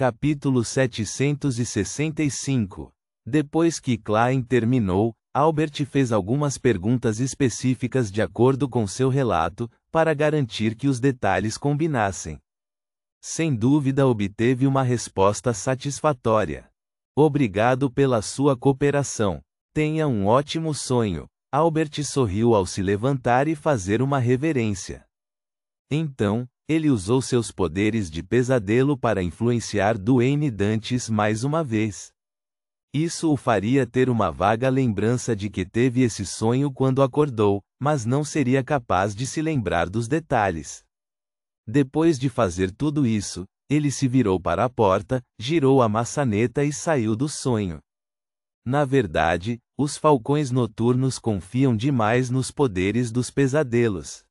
Capítulo 765. Depois que Klein terminou, Albert fez algumas perguntas específicas de acordo com seu relato, para garantir que os detalhes combinassem. Sem dúvida obteve uma resposta satisfatória. Obrigado pela sua cooperação. Tenha um ótimo sonho. Albert sorriu ao se levantar e fazer uma reverência. Então, ele usou seus poderes de pesadelo para influenciar Duane Dantes mais uma vez. Isso o faria ter uma vaga lembrança de que teve esse sonho quando acordou, mas não seria capaz de se lembrar dos detalhes. Depois de fazer tudo isso, ele se virou para a porta, girou a maçaneta e saiu do sonho. Na verdade, os falcões noturnos confiam demais nos poderes dos pesadelos.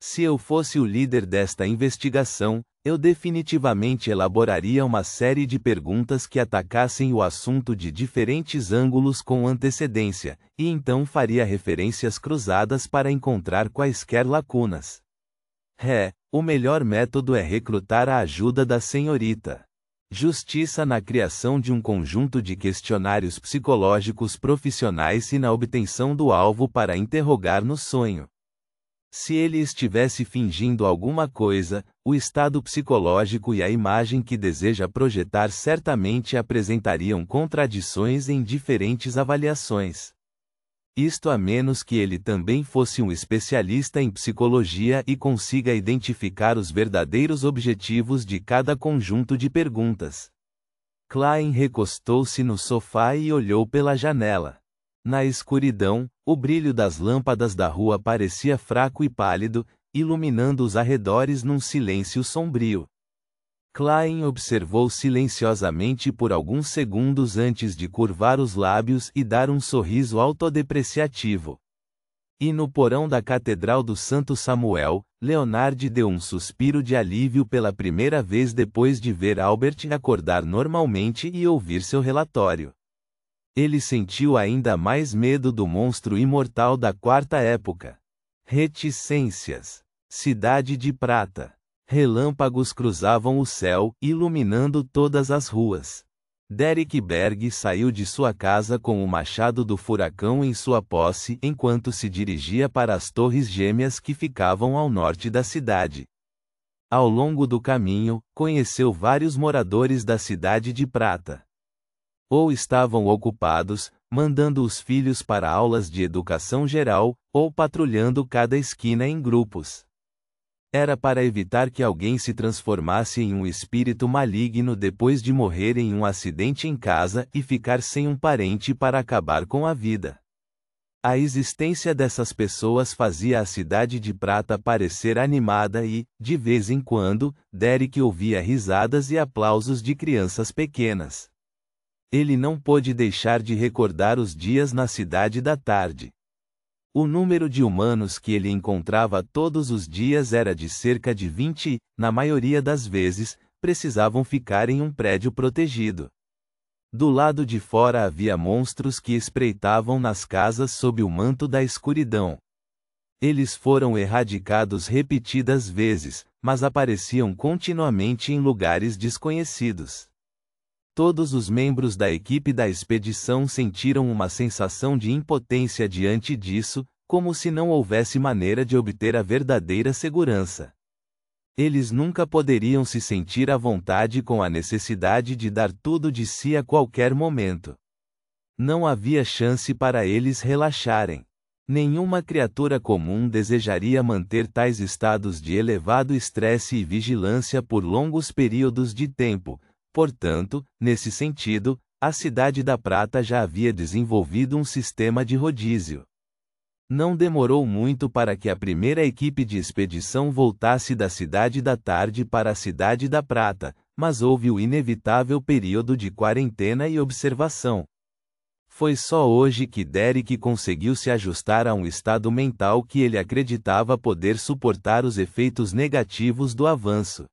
Se eu fosse o líder desta investigação, eu definitivamente elaboraria uma série de perguntas que atacassem o assunto de diferentes ângulos com antecedência, e então faria referências cruzadas para encontrar quaisquer lacunas. O melhor método é recrutar a ajuda da senhorita Justiça na criação de um conjunto de questionários psicológicos profissionais e na obtenção do alvo para interrogar no sonho. Se ele estivesse fingindo alguma coisa, o estado psicológico e a imagem que deseja projetar certamente apresentariam contradições em diferentes avaliações. Isto a menos que ele também fosse um especialista em psicologia e consiga identificar os verdadeiros objetivos de cada conjunto de perguntas. Klein recostou-se no sofá e olhou pela janela. Na escuridão, o brilho das lâmpadas da rua parecia fraco e pálido, iluminando os arredores num silêncio sombrio. Klein observou silenciosamente por alguns segundos antes de curvar os lábios e dar um sorriso autodepreciativo. E no porão da Catedral do Santo Samuel, Leonard deu um suspiro de alívio pela primeira vez depois de ver Albert acordar normalmente e ouvir seu relatório. Ele sentiu ainda mais medo do monstro imortal da quarta época. Reticências. Cidade de Prata. Relâmpagos cruzavam o céu, iluminando todas as ruas. Derek Berg saiu de sua casa com o machado do furacão em sua posse enquanto se dirigia para as torres gêmeas que ficavam ao norte da cidade. Ao longo do caminho, conheceu vários moradores da Cidade de Prata. Ou estavam ocupados, mandando os filhos para aulas de educação geral, ou patrulhando cada esquina em grupos. Era para evitar que alguém se transformasse em um espírito maligno depois de morrer em um acidente em casa e ficar sem um parente para acabar com a vida. A existência dessas pessoas fazia a Cidade de Prata parecer animada e, de vez em quando, Derek ouvia risadas e aplausos de crianças pequenas. Ele não pôde deixar de recordar os dias na Cidade da Tarde. O número de humanos que ele encontrava todos os dias era de cerca de 20 e, na maioria das vezes, precisavam ficar em um prédio protegido. Do lado de fora havia monstros que espreitavam nas casas sob o manto da escuridão. Eles foram erradicados repetidas vezes, mas apareciam continuamente em lugares desconhecidos. Todos os membros da equipe da expedição sentiram uma sensação de impotência diante disso, como se não houvesse maneira de obter a verdadeira segurança. Eles nunca poderiam se sentir à vontade com a necessidade de dar tudo de si a qualquer momento. Não havia chance para eles relaxarem. Nenhuma criatura comum desejaria manter tais estados de elevado estresse e vigilância por longos períodos de tempo. Portanto, nesse sentido, a Cidade da Prata já havia desenvolvido um sistema de rodízio. Não demorou muito para que a primeira equipe de expedição voltasse da Cidade da Tarde para a Cidade da Prata, mas houve o inevitável período de quarentena e observação. Foi só hoje que Derek conseguiu se ajustar a um estado mental que ele acreditava poder suportar os efeitos negativos do avanço.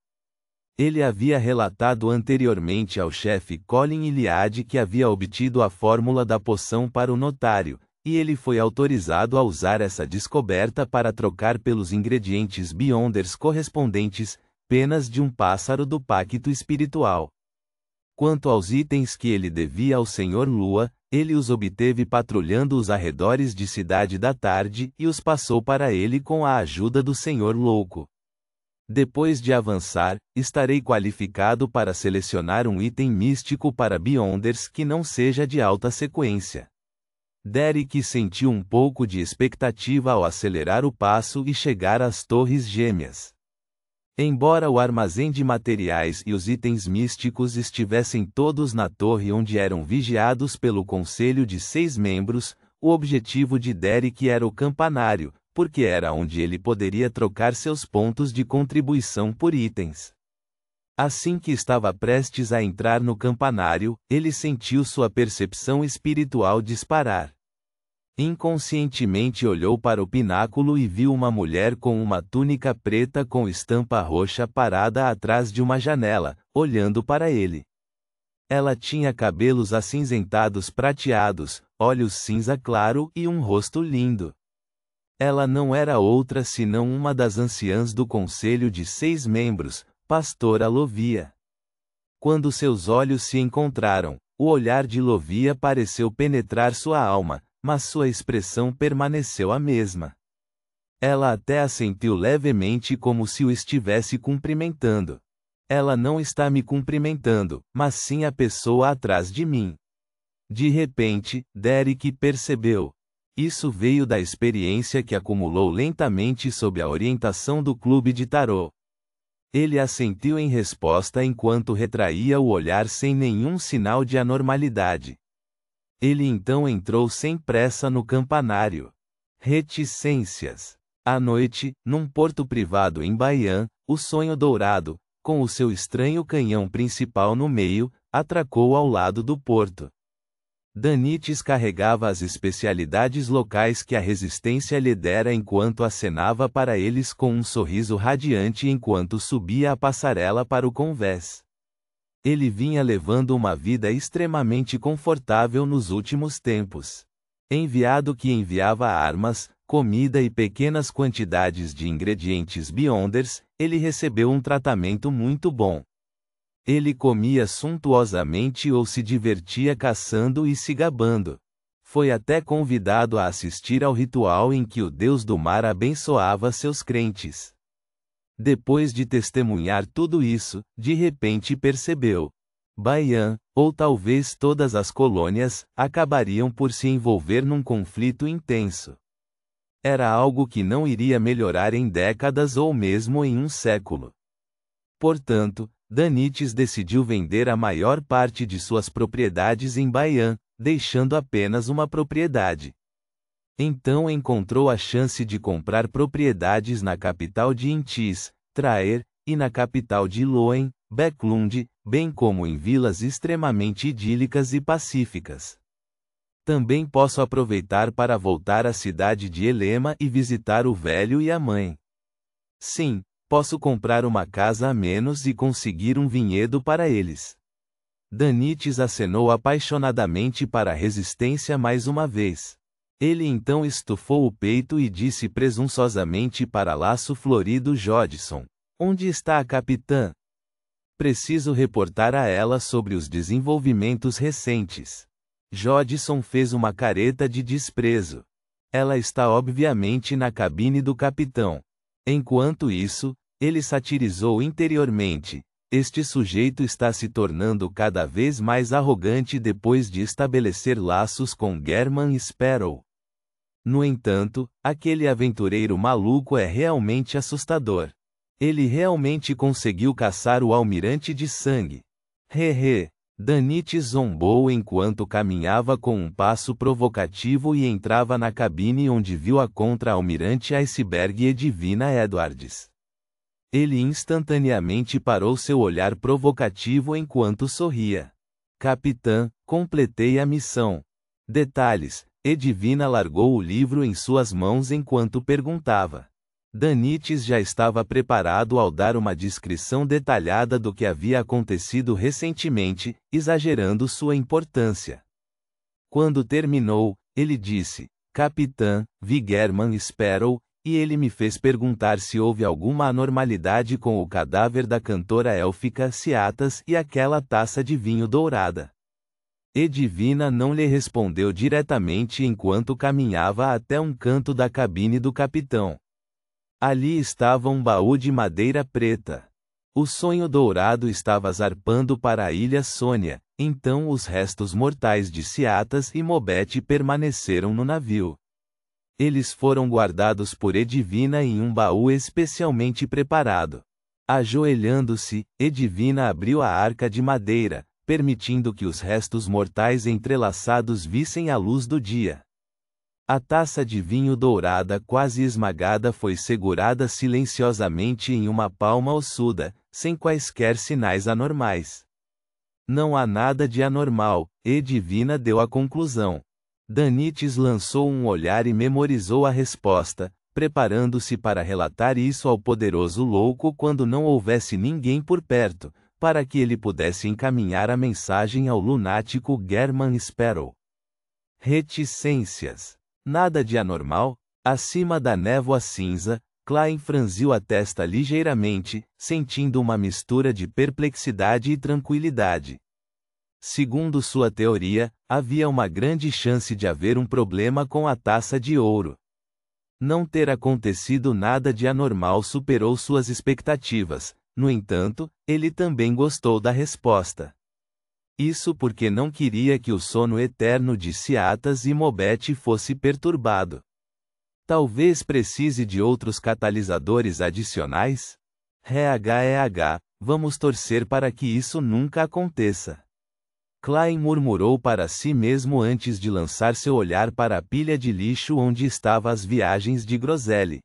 Ele havia relatado anteriormente ao chefe Colin Iliad que havia obtido a fórmula da poção para o notário, e ele foi autorizado a usar essa descoberta para trocar pelos ingredientes Beyonders correspondentes, penas de um pássaro do pacto espiritual. Quanto aos itens que ele devia ao Senhor Lua, ele os obteve patrulhando os arredores de Cidade da Tarde e os passou para ele com a ajuda do Senhor Louco. Depois de avançar, estarei qualificado para selecionar um item místico para Beyonders que não seja de alta sequência. Derek sentiu um pouco de expectativa ao acelerar o passo e chegar às Torres Gêmeas. Embora o armazém de materiais e os itens místicos estivessem todos na torre onde eram vigiados pelo conselho de 6 membros, o objetivo de Derek era o campanário, porque era onde ele poderia trocar seus pontos de contribuição por itens. Assim que estava prestes a entrar no campanário, ele sentiu sua percepção espiritual disparar. Inconscientemente olhou para o pináculo e viu uma mulher com uma túnica preta com estampa roxa parada atrás de uma janela, olhando para ele. Ela tinha cabelos acinzentados prateados, olhos cinza claro e um rosto lindo. Ela não era outra senão uma das anciãs do conselho de 6 membros, Pastora Lovia. Quando seus olhos se encontraram, o olhar de Lovia pareceu penetrar sua alma, mas sua expressão permaneceu a mesma. Ela até assentiu levemente como se o estivesse cumprimentando. Ela não está me cumprimentando, mas sim a pessoa atrás de mim. De repente, Derek percebeu. Isso veio da experiência que acumulou lentamente sob a orientação do clube de tarô. Ele assentiu em resposta enquanto retraía o olhar sem nenhum sinal de anormalidade. Ele então entrou sem pressa no campanário. Reticências. À noite, num porto privado em Bayan, o Sonho Dourado, com o seu estranho canhão principal no meio, atracou ao lado do porto. Danites carregava as especialidades locais que a resistência lhe dera enquanto acenava para eles com um sorriso radiante enquanto subia a passarela para o convés. Ele vinha levando uma vida extremamente confortável nos últimos tempos. Enviado que enviava armas, comida e pequenas quantidades de ingredientes Beyonders, ele recebeu um tratamento muito bom. Ele comia suntuosamente ou se divertia caçando e se gabando. Foi até convidado a assistir ao ritual em que o Deus do Mar abençoava seus crentes. Depois de testemunhar tudo isso, de repente percebeu. Bayan, ou talvez todas as colônias, acabariam por se envolver num conflito intenso. Era algo que não iria melhorar em décadas ou mesmo em um século. Portanto, Danites decidiu vender a maior parte de suas propriedades em Bayan, deixando apenas uma propriedade. Então encontrou a chance de comprar propriedades na capital de Intis, Traer, e na capital de Loen, Becklund, bem como em vilas extremamente idílicas e pacíficas. Também posso aproveitar para voltar à cidade de Elema e visitar o velho e a mãe. Sim, posso comprar uma casa a menos e conseguir um vinhedo para eles. Danites acenou apaixonadamente para a resistência mais uma vez. Ele então estufou o peito e disse presunçosamente para Laço Florido Jodson: "Onde está a capitã? Preciso reportar a ela sobre os desenvolvimentos recentes." Jodson fez uma careta de desprezo. "Ela está obviamente na cabine do capitão." Enquanto isso, ele satirizou interiormente: "Este sujeito está se tornando cada vez mais arrogante depois de estabelecer laços com German Sparrow." No entanto, aquele aventureiro maluco é realmente assustador. Ele realmente conseguiu caçar o almirante de sangue. Hehe. Danites zombou enquanto caminhava com um passo provocativo e entrava na cabine onde viu a contra-almirante Iceberg e Divina Edwards. Ele instantaneamente parou seu olhar provocativo enquanto sorria. "Capitã, completei a missão." Detalhes: Edivina largou o livro em suas mãos enquanto perguntava. Danites já estava preparado ao dar uma descrição detalhada do que havia acontecido recentemente, exagerando sua importância. Quando terminou, ele disse: "Capitã, vi German Sparrow, E ele me fez perguntar se houve alguma anormalidade com o cadáver da cantora élfica Ciatas e aquela taça de vinho dourada. Edivina não lhe respondeu diretamente enquanto caminhava até um canto da cabine do capitão. Ali estava um baú de madeira preta. O sonho dourado estava zarpando para a ilha Sônia, então os restos mortais de Ciatas e Mobete permaneceram no navio. Eles foram guardados por Edivina em um baú especialmente preparado. Ajoelhando-se, Edivina abriu a arca de madeira, permitindo que os restos mortais entrelaçados vissem a luz do dia. A taça de vinho dourada quase esmagada foi segurada silenciosamente em uma palma ossuda, sem quaisquer sinais anormais. Não há nada de anormal, Edivina deu a conclusão. Danites lançou um olhar e memorizou a resposta, preparando-se para relatar isso ao poderoso louco quando não houvesse ninguém por perto, para que ele pudesse encaminhar a mensagem ao lunático German Sparrow. Reticências. Nada de anormal? Acima da névoa cinza, Klein franziu a testa ligeiramente, sentindo uma mistura de perplexidade e tranquilidade. Segundo sua teoria, havia uma grande chance de haver um problema com a taça de ouro. Não ter acontecido nada de anormal superou suas expectativas, no entanto, ele também gostou da resposta. Isso porque não queria que o sono eterno de Ciatas e Mobete fosse perturbado. Talvez precise de outros catalisadores adicionais? Vamos torcer para que isso nunca aconteça. Klein murmurou para si mesmo antes de lançar seu olhar para a pilha de lixo onde estavam as viagens de Groselli.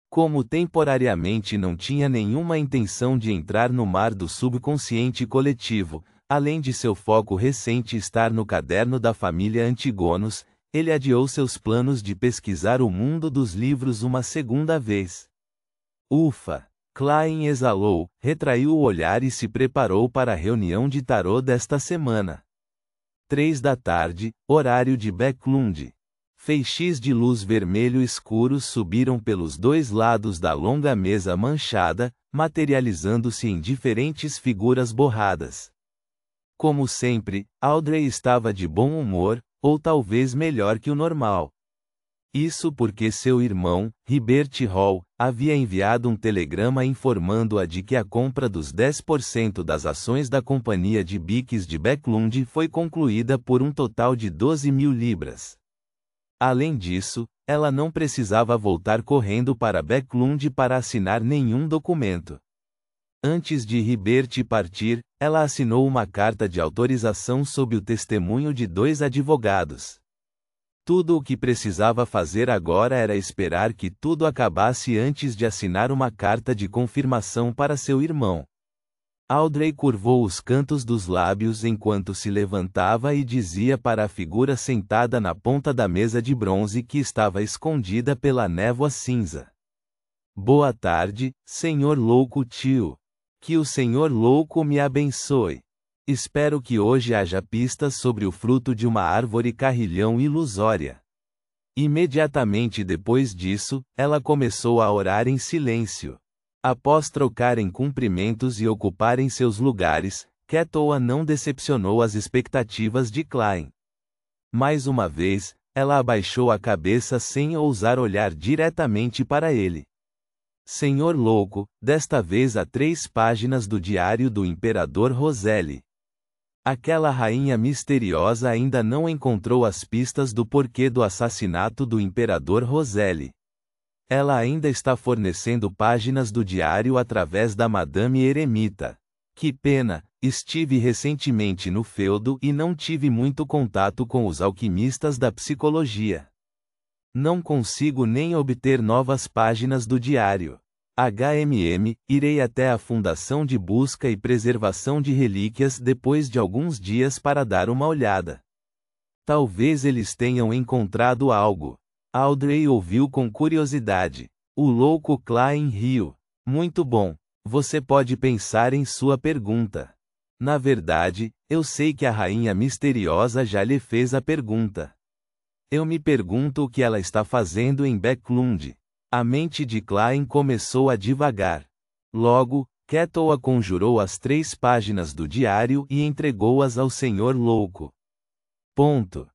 Como temporariamente não tinha nenhuma intenção de entrar no mar do subconsciente coletivo, além de seu foco recente estar no caderno da família Antigonos, ele adiou seus planos de pesquisar o mundo dos livros uma segunda vez. Ufa! Klein exalou, retraiu o olhar e se preparou para a reunião de tarô desta semana. 3 da tarde, horário de Backlund. Feixes de luz vermelho escuro subiram pelos dois lados da longa mesa manchada, materializando-se em diferentes figuras borradas. Como sempre, Audrey estava de bom humor, ou talvez melhor que o normal. Isso porque seu irmão, Hibert Hall, havia enviado um telegrama informando-a de que a compra dos 10% das ações da companhia de biques de Backlund foi concluída por um total de 12.000 libras. Além disso, ela não precisava voltar correndo para Backlund para assinar nenhum documento. Antes de Hibert partir, ela assinou uma carta de autorização sob o testemunho de 2 advogados. Tudo o que precisava fazer agora era esperar que tudo acabasse antes de assinar uma carta de confirmação para seu irmão. Audrey curvou os cantos dos lábios enquanto se levantava e dizia para a figura sentada na ponta da mesa de bronze que estava escondida pela névoa cinza. Boa tarde, senhor louco tio. Que o senhor louco me abençoe. Espero que hoje haja pistas sobre o fruto de uma árvore carrilhão ilusória. Imediatamente depois disso, ela começou a orar em silêncio. Após trocarem cumprimentos e ocuparem seus lugares, Ketoa não decepcionou as expectativas de Klein. Mais uma vez, ela abaixou a cabeça sem ousar olhar diretamente para ele. Senhor louco, desta vez há 3 páginas do diário do imperador Roselli. Aquela rainha misteriosa ainda não encontrou as pistas do porquê do assassinato do imperador Roselli. Ela ainda está fornecendo páginas do diário através da Madame Eremita. Que pena, estive recentemente no feudo e não tive muito contato com os alquimistas da psicologia. Não consigo nem obter novas páginas do diário. Irei até a Fundação de Busca e Preservação de Relíquias depois de alguns dias para dar uma olhada. Talvez eles tenham encontrado algo. Audrey ouviu com curiosidade. O louco Klein riu. Muito bom. Você pode pensar em sua pergunta. Na verdade, eu sei que a rainha misteriosa já lhe fez a pergunta. Eu me pergunto o que ela está fazendo em Backlund. A mente de Klein começou a divagar. Logo, Kettle conjurou as 3 páginas do diário e entregou-as ao senhor louco. Ponto.